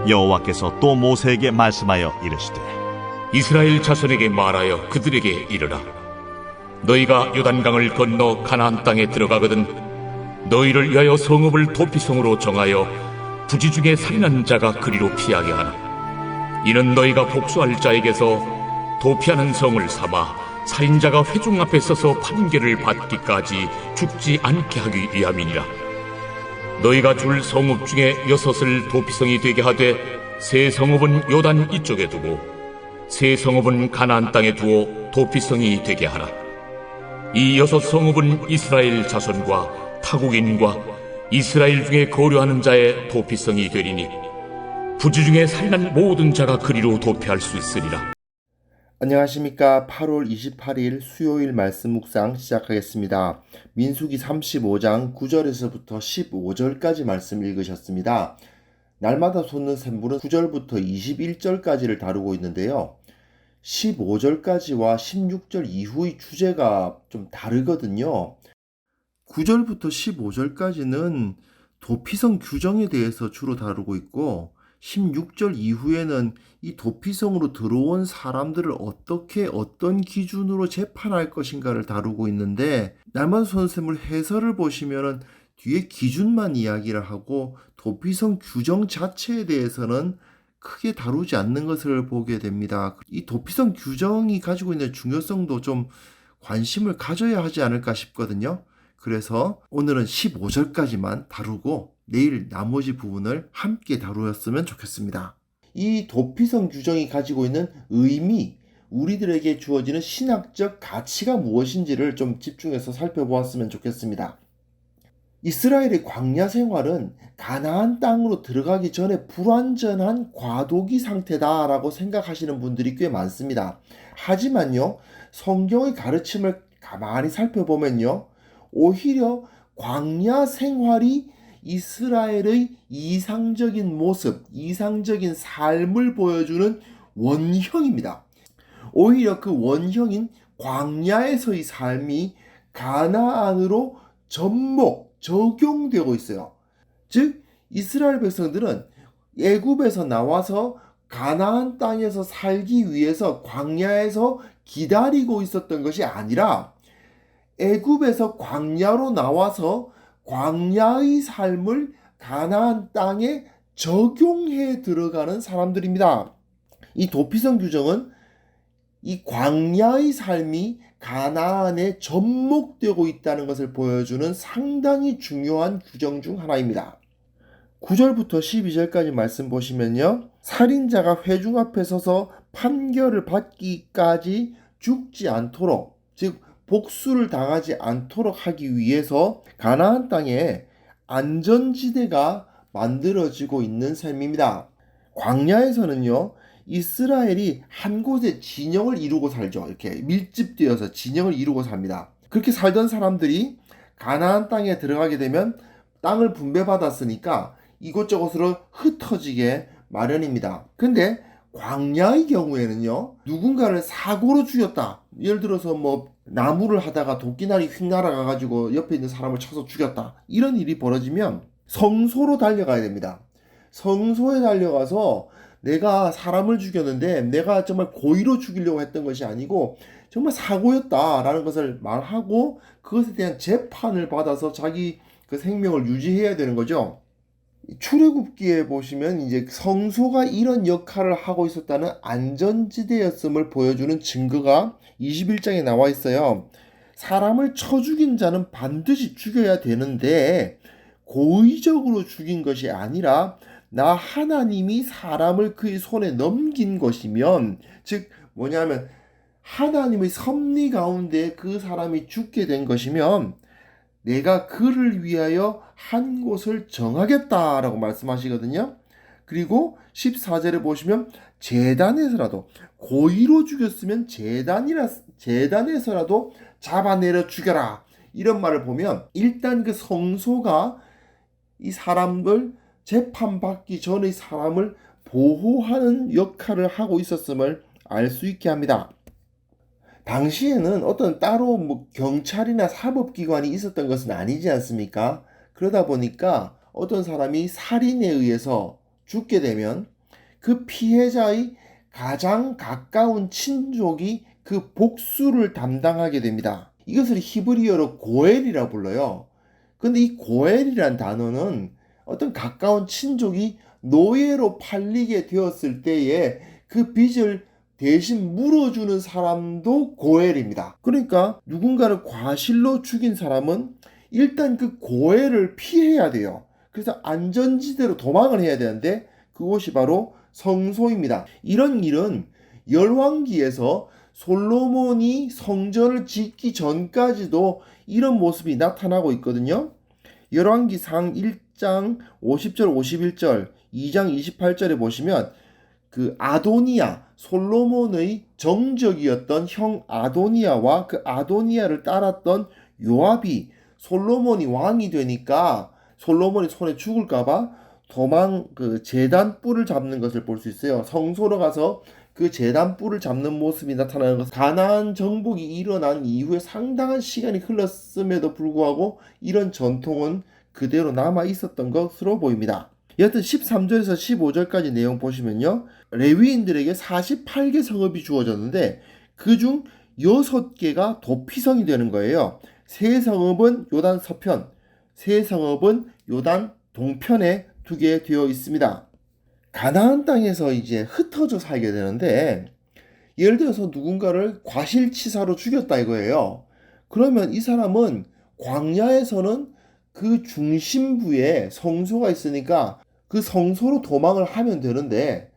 여호와께서 또 모세에게 말씀하여 이르시되 이스라엘 자손에게 말하여 그들에게 이르라. 너희가 요단강을 건너 가나안 땅에 들어가거든 너희를 위하여 성읍을 도피성으로 정하여 부지 중에 살인한 자가 그리로 피하게 하라. 이는 너희가 복수할 자에게서 도피하는 성을 삼아 살인자가 회중 앞에 서서 판결을 받기까지 죽지 않게 하기 위함이니라. 너희가 줄 성읍 중에 6을 도피성이 되게 하되 세 성읍은 요단 이쪽에 두고 세 성읍은 가나안 땅에 두어 도피성이 되게 하라. 이 6성읍은 이스라엘 자손과 타국인과 이스라엘 중에 거류하는 자의 도피성이 되리니 부지 중에 살인한 모든 자가 그리로 도피할 수 있으리라. 안녕하십니까. 8월 28일 수요일 말씀 묵상 시작하겠습니다. 민수기 35장 9절에서부터 15절까지 말씀 읽으셨습니다. 날마다 솟는 샘물은 9절부터 21절까지를 다루고 있는데요. 15절까지와 16절 이후의 주제가 좀 다르거든요. 9절부터 15절까지는 도피성 규정에 대해서 주로 다루고 있고 16절 이후에는 이 도피성으로 들어온 사람들을 어떻게 어떤 기준으로 재판할 것인가를 다루고 있는데 날마다 솟는 샘물 해설을 보시면은 뒤에 기준만 이야기를 하고 도피성 규정 자체에 대해서는 크게 다루지 않는 것을 보게 됩니다. 이 도피성 규정이 가지고 있는 중요성도 좀 관심을 가져야 하지 않을까 싶거든요. 그래서 오늘은 15절까지만 다루고 내일 나머지 부분을 함께 다루었으면 좋겠습니다. 이 도피성 규정이 가지고 있는 의미, 우리들에게 주어지는 신학적 가치가 무엇인지를 좀 집중해서 살펴보았으면 좋겠습니다. 이스라엘의 광야 생활은 가나안 땅으로 들어가기 전에 불완전한 과도기 상태다라고 생각하시는 분들이 꽤 많습니다. 하지만요, 성경의 가르침을 가만히 살펴보면요, 오히려 광야 생활이 이스라엘의 이상적인 모습, 이상적인 삶을 보여주는 원형입니다. 오히려 그 원형인 광야에서의 삶이 가나안으로 적용되고 있어요. 즉 이스라엘 백성들은 애굽에서 나와서 가나안 땅에서 살기 위해서 광야에서 기다리고 있었던 것이 아니라 애굽에서 광야로 나와서 광야의 삶을 가나안 땅에 적용해 들어가는 사람들입니다. 이 도피성 규정은 이 광야의 삶이 가나안에 접목되고 있다는 것을 보여주는 상당히 중요한 규정 중 하나입니다. 9절부터 12절까지 말씀 보시면요. 살인자가 회중 앞에 서서 판결을 받기까지 죽지 않도록, 즉 복수를 당하지 않도록 하기 위해서 가나안 땅에 안전지대가 만들어지고 있는 셈입니다. 광야에서는요, 이스라엘이 한 곳에 진영을 이루고 살죠. 이렇게 밀집되어서 진영을 이루고 삽니다. 그렇게 살던 사람들이 가나안 땅에 들어가게 되면 땅을 분배받았으니까 이곳저곳으로 흩어지게 마련입니다. 근데 광야의 경우에는요, 누군가를 사고로 죽였다. 예를 들어서 나무를 하다가 도끼날이 휙 날아가가지고 옆에 있는 사람을 쳐서 죽였다. 이런 일이 벌어지면 성소로 달려가야 됩니다. 성소에 달려가서 내가 사람을 죽였는데 내가 정말 고의로 죽이려고 했던 것이 아니고 정말 사고였다라는 것을 말하고 그것에 대한 재판을 받아서 자기 그 생명을 유지해야 되는 거죠. 출애굽기에 보시면 이제 성소가 이런 역할을 하고 있었다는 안전지대였음을 보여주는 증거가 21장에 나와 있어요. 사람을 쳐 죽인 자는 반드시 죽여야 되는데 고의적으로 죽인 것이 아니라 나 하나님이 사람을 그의 손에 넘긴 것이면, 즉 뭐냐면 하나님의 섭리 가운데 그 사람이 죽게 된 것이면 내가 그를 위하여 한 곳을 정하겠다라고 말씀하시거든요. 그리고 14절에 보시면 제단에서라도, 고의로 죽였으면 제단에서라도 잡아내려 죽여라, 이런 말을 보면 일단 그 성소가 이 사람을 재판받기 전의 사람을 보호하는 역할을 하고 있었음을 알 수 있게 합니다. 당시에는 어떤 따로 경찰이나 사법기관이 있었던 것은 아니지 않습니까? 그러다 보니까 어떤 사람이 살인에 의해서 죽게 되면 그 피해자의 가장 가까운 친족이 그 복수를 담당하게 됩니다. 이것을 히브리어로 고엘이라 불러요. 근데 이 고엘이란 단어는 어떤 가까운 친족이 노예로 팔리게 되었을 때에 그 빚을 대신 물어주는 사람도 고엘입니다. 그러니까 누군가를 과실로 죽인 사람은 일단 그 고엘을 피해야 돼요. 그래서 안전지대로 도망을 해야 되는데 그것이 바로 성소입니다. 이런 일은 열왕기에서 솔로몬이 성전을 짓기 전까지도 이런 모습이 나타나고 있거든요. 열왕기상 1장 50절 51절 2장 28절에 보시면 그 아도니아, 솔로몬의 정적이었던 형 아도니아와 그 아도니아를 따랐던 요압이 솔로몬이 왕이 되니까 솔로몬이 손에 죽을까봐 그 제단 뿔을 잡는 것을 볼 수 있어요. 성소로 가서 그 제단 뿔을 잡는 모습이 나타나는 것. 가나안 정복이 일어난 이후에 상당한 시간이 흘렀음에도 불구하고 이런 전통은 그대로 남아 있었던 것으로 보입니다. 여하튼 13절에서 15절까지 내용 보시면요. 레위인들에게 48개 성읍이 주어졌는데 그중 6개가 도피성이 되는 거예요. 세 성읍은 요단 서편, 세 성읍은 요단 동편에 두게 되어 있습니다. 가나안 땅에서 이제 흩어져 살게 되는데 예를 들어서 누군가를 과실치사로 죽였다 이거예요. 그러면 이 사람은 광야에서는 그 중심부에 성소가 있으니까 그 성소로 도망을 하면 되는데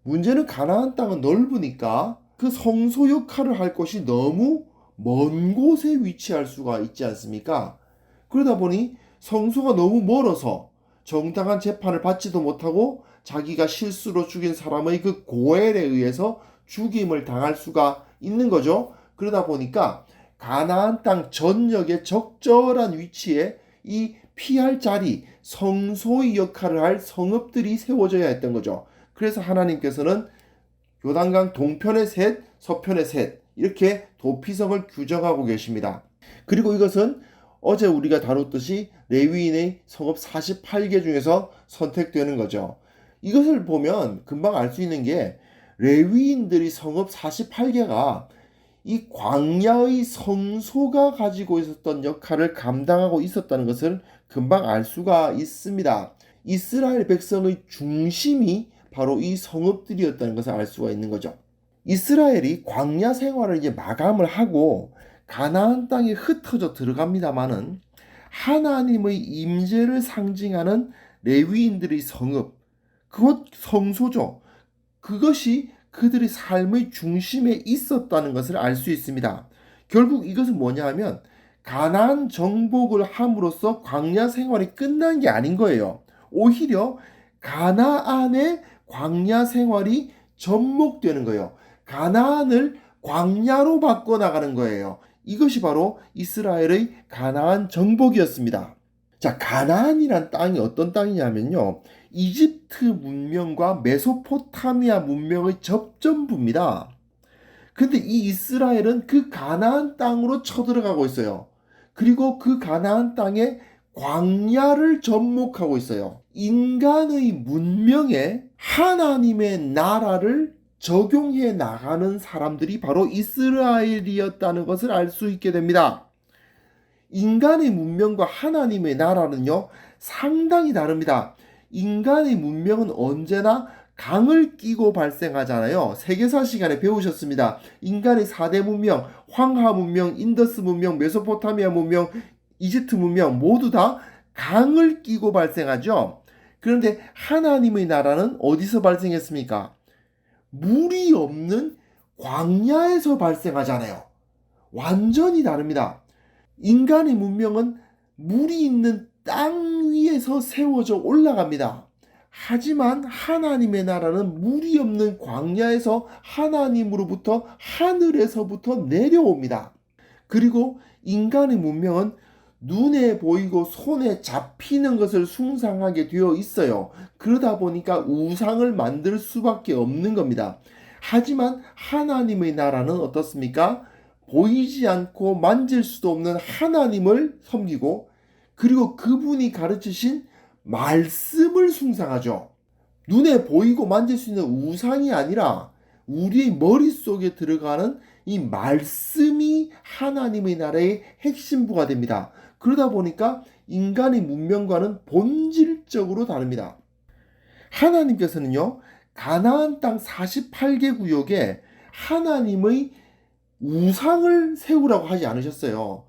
문제는 가나안 땅은 넓으니까 그 성소 역할을 할 곳이 너무 먼 곳에 위치할 수가 있지 않습니까? 그러다 보니 성소가 너무 멀어서 정당한 재판을 받지도 못하고 자기가 실수로 죽인 사람의 그 고엘에 의해서 죽임을 당할 수가 있는 거죠. 그러다 보니까 가나안 땅 전역의 적절한 위치에 이 피할 자리, 성소의 역할을 할 성읍들이 세워져야 했던 거죠. 그래서 하나님께서는 요단강 동편의 셋, 서편의 셋 이렇게 도피성을 규정하고 계십니다. 그리고 이것은 어제 우리가 다뤘듯이 레위인의 성읍 48개 중에서 선택되는 거죠. 이것을 보면 금방 알 수 있는 게 레위인들이 성읍 48개가 이 광야의 성소가 가지고 있었던 역할을 감당하고 있었다는 것을 금방 알 수가 있습니다. 이스라엘 백성의 중심이 바로 이 성읍들이었다는 것을 알 수가 있는 거죠. 이스라엘이 광야 생활을 이제 마감을 하고 가나안 땅에 흩어져 들어갑니다마는 하나님의 임재를 상징하는 레위인들의 성읍, 그것 성소죠. 그것이 그들의 삶의 중심에 있었다는 것을 알 수 있습니다. 결국 이것은 뭐냐 하면 가나안 정복을 함으로써 광야 생활이 끝난 게 아닌 거예요. 오히려 가나안의 광야 생활이 접목되는 거예요. 가나안을 광야로 바꿔나가는 거예요. 이것이 바로 이스라엘의 가나안 정복이었습니다. 자, 가나안이란 땅이 어떤 땅이냐면요. 이집트 문명과 메소포타미아 문명의 접점부입니다. 근데 이 이스라엘은 그 가나안 땅으로 쳐들어가고 있어요. 그리고 그 가나안 땅에 광야를 접목하고 있어요. 인간의 문명에 하나님의 나라를 적용해 나가는 사람들이 바로 이스라엘이었다는 것을 알 수 있게 됩니다. 인간의 문명과 하나님의 나라는요, 상당히 다릅니다. 인간의 문명은 언제나 강을 끼고 발생하잖아요. 세계사 시간에 배우셨습니다. 인간의 4대 문명, 황하 문명, 인더스 문명, 메소포타미아 문명, 이집트 문명 모두 다 강을 끼고 발생하죠. 그런데 하나님의 나라는 어디서 발생했습니까? 물이 없는 광야에서 발생하잖아요. 완전히 다릅니다. 인간의 문명은 물이 있는 땅 위에서 세워져 올라갑니다. 하지만 하나님의 나라는 물이 없는 광야에서 하나님으로부터 하늘에서부터 내려옵니다. 그리고 인간의 문명은 눈에 보이고 손에 잡히는 것을 숭상하게 되어 있어요. 그러다 보니까 우상을 만들 수밖에 없는 겁니다. 하지만 하나님의 나라는 어떻습니까? 보이지 않고 만질 수도 없는 하나님을 섬기고 그리고 그분이 가르치신 말씀을 숭상하죠. 눈에 보이고 만질 수 있는 우상이 아니라 우리의 머릿속에 들어가는 이 말씀이 하나님의 나라의 핵심부가 됩니다. 그러다 보니까 인간의 문명과는 본질적으로 다릅니다. 하나님께서는요, 가나안 땅 48개 구역에 하나님의 우상을 세우라고 하지 않으셨어요.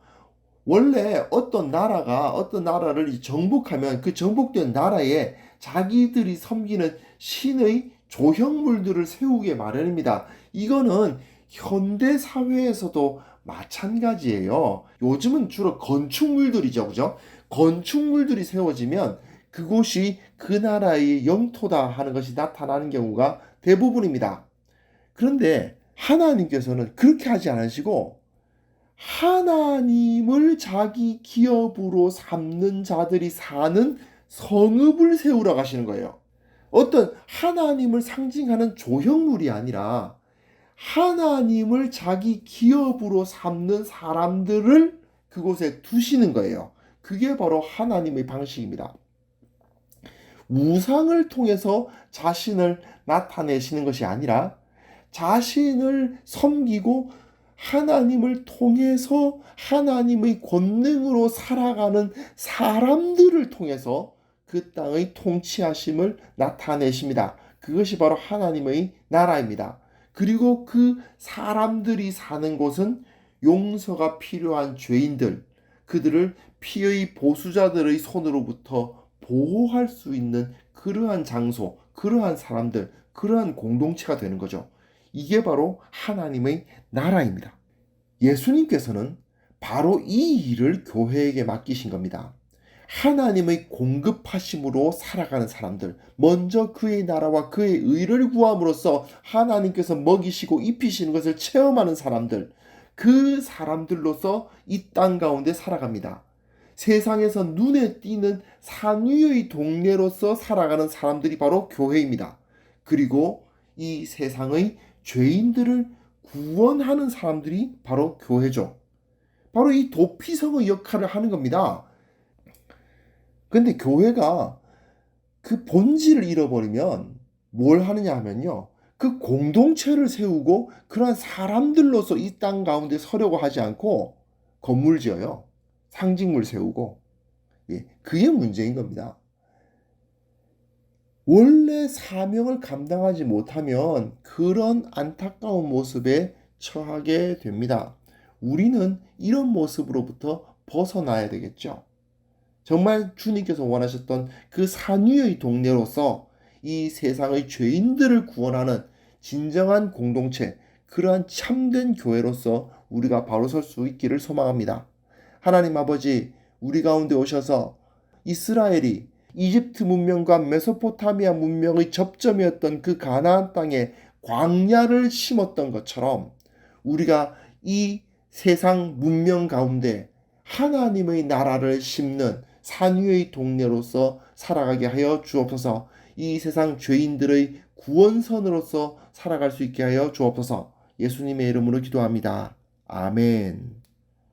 원래 어떤 나라를 정복하면 그 정복된 나라에 자기들이 섬기는 신의 조형물들을 세우게 마련입니다. 이거는 현대 사회에서도 마찬가지예요. 요즘은 주로 건축물들이죠, 그죠? 건축물들이 세워지면 그곳이 그 나라의 영토다 하는 것이 나타나는 경우가 대부분입니다. 그런데 하나님께서는 그렇게 하지 않으시고 하나님을 자기 기업으로 삼는 자들이 사는 성읍을 세우라고 하시는 거예요. 어떤 하나님을 상징하는 조형물이 아니라 하나님을 자기 기업으로 삼는 사람들을 그곳에 두시는 거예요. 그게 바로 하나님의 방식입니다. 우상을 통해서 자신을 나타내시는 것이 아니라 자신을 섬기고 하나님을 통해서 하나님의 권능으로 살아가는 사람들을 통해서 그 땅의 통치하심을 나타내십니다. 그것이 바로 하나님의 나라입니다. 그리고 그 사람들이 사는 곳은 용서가 필요한 죄인들, 그들을 피의 보수자들의 손으로부터 보호할 수 있는 그러한 장소, 그러한 사람들, 그러한 공동체가 되는 거죠. 이게 바로 하나님의 나라입니다. 예수님께서는 바로 이 일을 교회에게 맡기신 겁니다. 하나님의 공급하심으로 살아가는 사람들, 먼저 그의 나라와 그의 의를 구함으로써 하나님께서 먹이시고 입히시는 것을 체험하는 사람들, 그 사람들로서 이 땅 가운데 살아갑니다. 세상에서 눈에 띄는 산 위의 동네로서 살아가는 사람들이 바로 교회입니다. 그리고 이 세상의 죄인들을 구원하는 사람들이 바로 교회죠. 바로 이 도피성의 역할을 하는 겁니다. 근데 교회가 그 본질을 잃어버리면 뭘 하느냐 하면요, 그 공동체를 세우고 그러한 사람들로서 이 땅 가운데 서려고 하지 않고 건물 지어요. 상징물 세우고. 그게 문제인 겁니다. 원래 사명을 감당하지 못하면 그런 안타까운 모습에 처하게 됩니다. 우리는 이런 모습으로부터 벗어나야 되겠죠. 정말 주님께서 원하셨던 그 산 위의 동네로서 이 세상의 죄인들을 구원하는 진정한 공동체, 그러한 참된 교회로서 우리가 바로 설 수 있기를 소망합니다. 하나님 아버지, 우리 가운데 오셔서 이스라엘이 이집트 문명과 메소포타미아 문명의 접점이었던 그 가나안 땅에 광야를 심었던 것처럼 우리가 이 세상 문명 가운데 하나님의 나라를 심는 산 위의 동네로서 살아가게 하여 주옵소서. 이 세상 죄인들의 구원선으로서 살아갈 수 있게 하여 주옵소서. 예수님의 이름으로 기도합니다. 아멘.